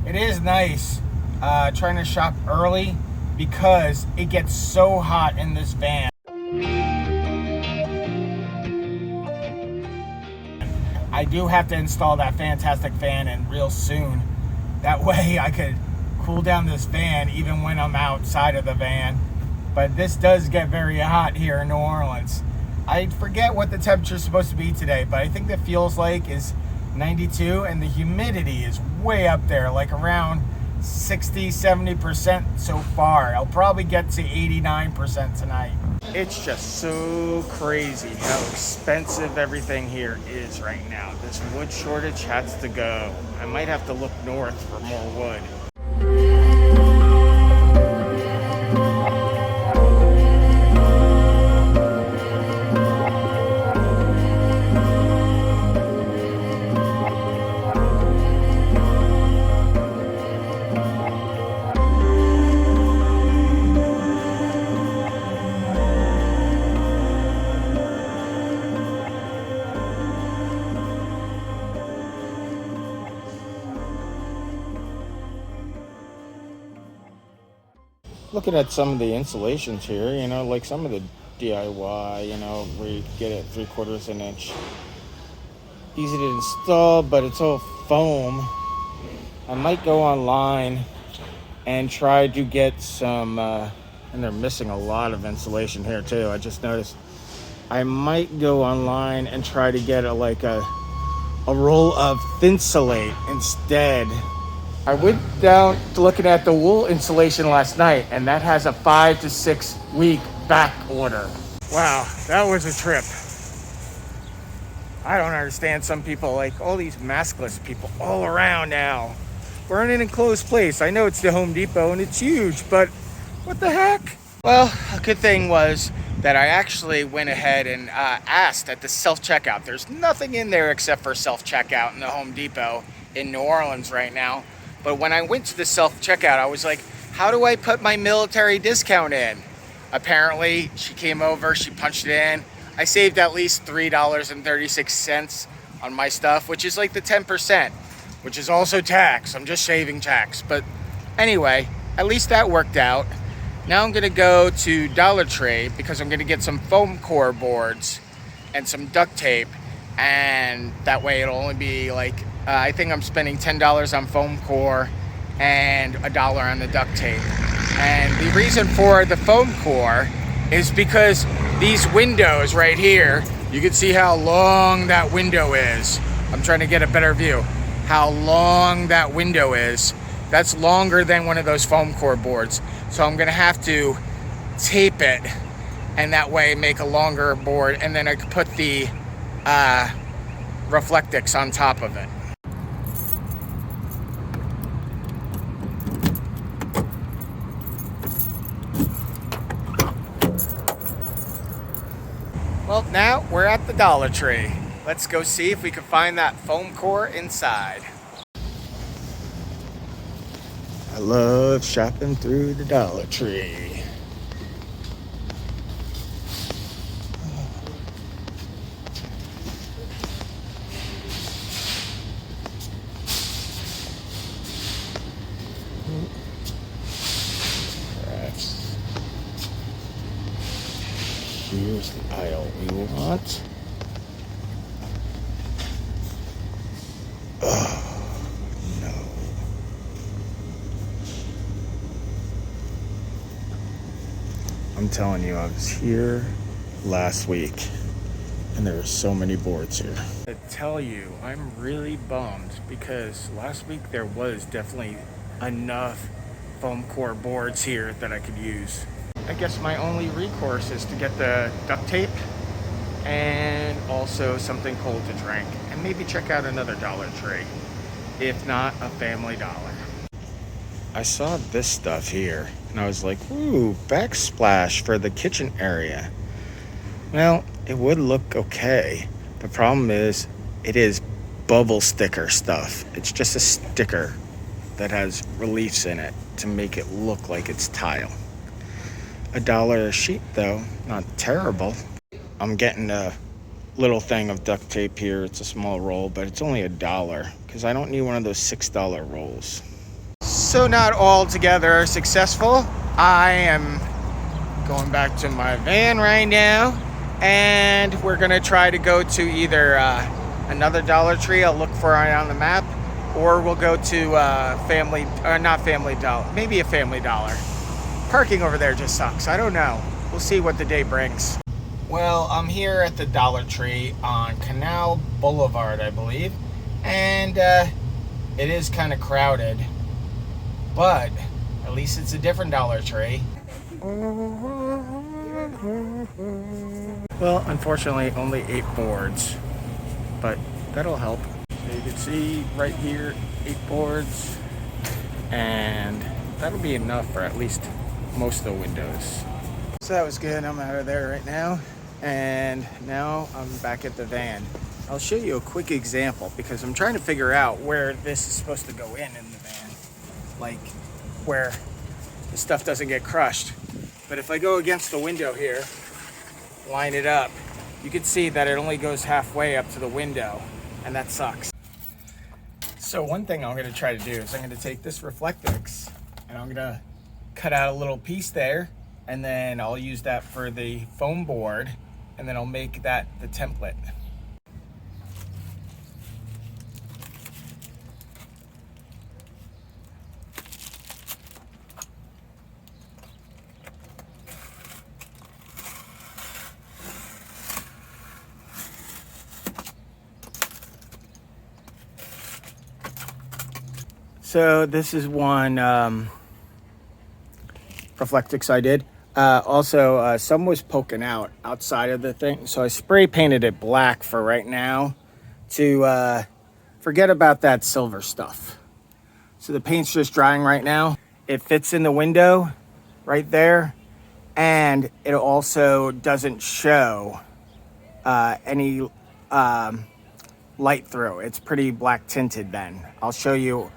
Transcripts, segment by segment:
It is nice trying to shop early because it gets so hot in this van. I do have to install that fantastic fan in real soon. That way I could cool down this van even when I'm outside of the van. But this does get very hot here in New Orleans. I forget what the temperature is supposed to be today, but I think the feels like is 92 and the humidity is way up there, like around 60-70% so far. I'll probably get to 89% tonight. It's just so crazy how expensive everything here is right now. This wood shortage has to go. I might have to look north for more wood. Looking at some of the insulations here, you know, like some of the DIY, you know, where you get it 3/4 an inch. Easy to install, but it's all foam. I might go online and try to get some, and they're missing a lot of insulation here too. I just noticed. I might go online and try to get a roll of Thinsulate instead. I went down to looking at the wool insulation last night, and that has a 5 to 6 week back order. Wow, that was a trip. I don't understand some people, like all these maskless people all around now. We're in an enclosed place. I know it's the Home Depot and it's huge, but what the heck? Well, a good thing was that I actually went ahead and asked at the self-checkout. There's nothing in there except for self-checkout in the Home Depot in New Orleans right now. But when I went to the self-checkout, I was like, how do I put my military discount in? Apparently, she came over, she punched it in. I saved at least $3.36 on my stuff, which is like the 10%, which is also tax. I'm just saving tax. But anyway, at least that worked out. Now I'm gonna go to Dollar Tree because I'm gonna get some foam core boards and some duct tape. And that way it'll only be like, I think I'm spending $10 on foam core and $1 on the duct tape. And the reason for the foam core is because these windows right here, you can see how long that window is. I'm trying to get a better view. How long that window is. That's longer than one of those foam core boards. So I'm gonna have to tape it and that way make a longer board, and then I could put the Reflectix on top of it. Well, now we're at the Dollar Tree. Let's go see if we can find that foam core inside. I love shopping through the Dollar Tree. Here's the aisle we want. Oh, no. I'm telling you, I was here last week and there were so many boards here. I tell you, I'm really bummed because last week there was definitely enough foam core boards here that I could use. I guess my only recourse is to get the duct tape and also something cold to drink, and maybe check out another Dollar Tree, if not a Family Dollar. I saw this stuff here and I was like, ooh, backsplash for the kitchen area. Well, it would look okay. The problem is it is bubble sticker stuff. It's just a sticker that has reliefs in it to make it look like it's tile. $1 a sheet though, not terrible. I'm getting a little thing of duct tape here. It's a small roll, but it's only $1 because I don't need one of those $6 rolls. also not altogether successful. I am going back to my van right now, and we're gonna try to go to either another Dollar Tree. I'll look for it on the map, or we'll go to not Family Dollar, maybe a Family Dollar. Parking over there just sucks. I don't know. We'll see what the day brings. Well, I'm here at the Dollar Tree on Canal Boulevard, I believe, and it is kind of crowded, but at least it's a different Dollar Tree. Well, unfortunately, only 8 boards, but that'll help. So you can see right here, 8 boards, and that'll be enough for at least most of the windows. So that was good. I'm out of there right now, and now I'm back at the van. I'll show you a quick example because I'm trying to figure out where this is supposed to go in the van, like where the stuff doesn't get crushed. But if I go against the window here, line it up, you can see that it only goes halfway up to the window, and that sucks. So one thing I'm gonna try to do is I'm gonna take this Reflectix and I'm gonna cut out a little piece there, and then I'll use that for the foam board, and then I'll make that the template. So this is one Reflectix I did. Also, some was poking out outside of the thing, so I spray painted it black for right now to forget about that silver stuff. So the paint's just drying right now. It fits in the window right there, and it also doesn't show any light through. It's pretty black tinted then. I'll show you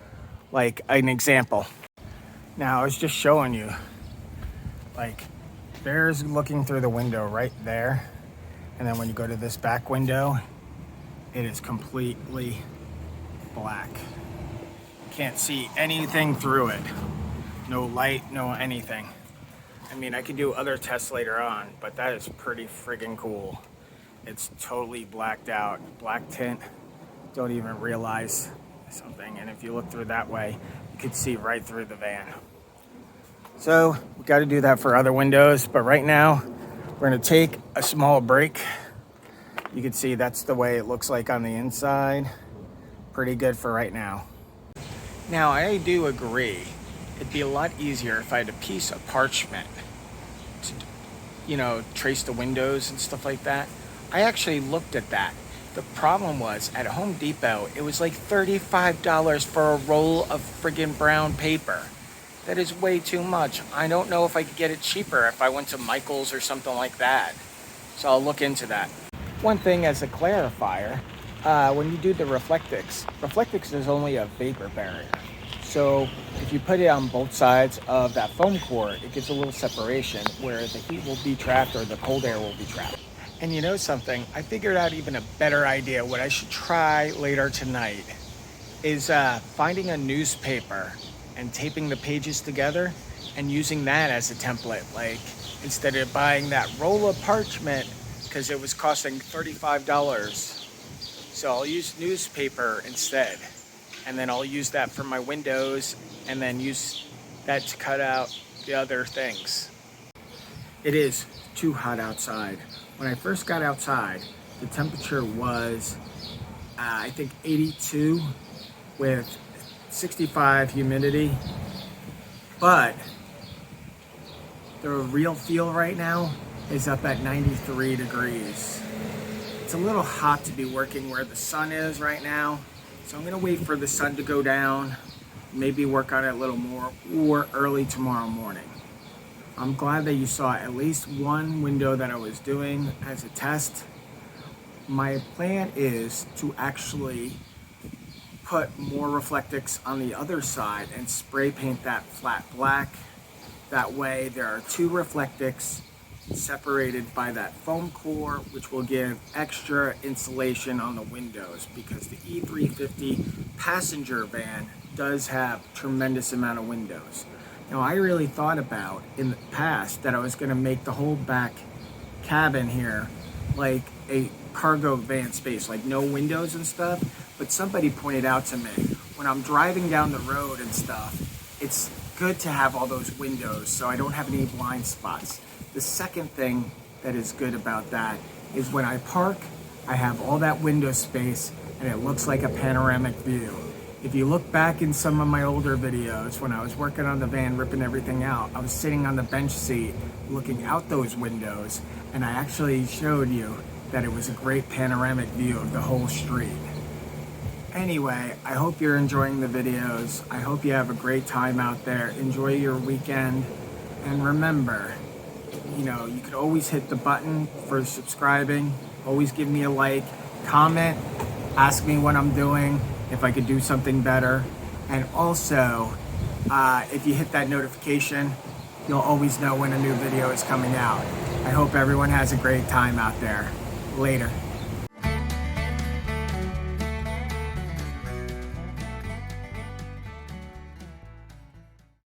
like an example. Now I was just showing you, like there's looking through the window right there, and then when you go to this back window, it is completely black. Can't see anything through it. No light, no anything. I mean, I could do other tests later on, but that is pretty friggin' cool. It's totally blacked out, black tint. Don't even realize something, and if you look through that way, you could see right through the van. So we got to do that for other windows, but right now we're going to take a small break. You can see that's the way it looks like on the inside. Pretty good for right now. Now I do agree it'd be a lot easier if I had a piece of parchment to, you know, trace the windows and stuff like that. I actually looked at that. The problem was, at Home Depot, it was like $35 for a roll of friggin' brown paper. That is way too much. I don't know if I could get it cheaper if I went to Michael's or something like that. So I'll look into that. One thing as a clarifier, when you do the Reflectix is only a vapor barrier. So if you put it on both sides of that foam core, it gives a little separation where the heat will be trapped or the cold air will be trapped. And you know something, I figured out even a better idea. What I should try later tonight is finding a newspaper and taping the pages together and using that as a template. Like, instead of buying that roll of parchment, because it was costing $35. So I'll use newspaper instead. And then I'll use that for my windows, and then use that to cut out the other things. It is too hot outside. When I first got outside, the temperature was, I think 82 with 65 humidity. But the real feel right now is up at 93 degrees. It's a little hot to be working where the sun is right now. So I'm gonna wait for the sun to go down, maybe work on it a little more, or early tomorrow morning. I'm glad that you saw at least one window that I was doing as a test. My plan is to actually put more Reflectix on the other side and spray paint that flat black. That way there are 2 Reflectix separated by that foam core, which will give extra insulation on the windows, because the E350 passenger van does have tremendous amount of windows. Now, I really thought about in the past that I was going to make the whole back cabin here like a cargo van space, like no windows and stuff. But somebody pointed out to me, when I'm driving down the road and stuff, it's good to have all those windows so I don't have any blind spots. The second thing that is good about that is when I park, I have all that window space and it looks like a panoramic view. If you look back in some of my older videos, when I was working on the van, ripping everything out, I was sitting on the bench seat looking out those windows, and I actually showed you that it was a great panoramic view of the whole street. Anyway, I hope you're enjoying the videos. I hope you have a great time out there. Enjoy your weekend. And remember, you know, you could always hit the button for subscribing. Always give me a like, comment, ask me what I'm doing, if I could do something better. And also, if you hit that notification, you'll always know when a new video is coming out. I hope everyone has a great time out there. Later.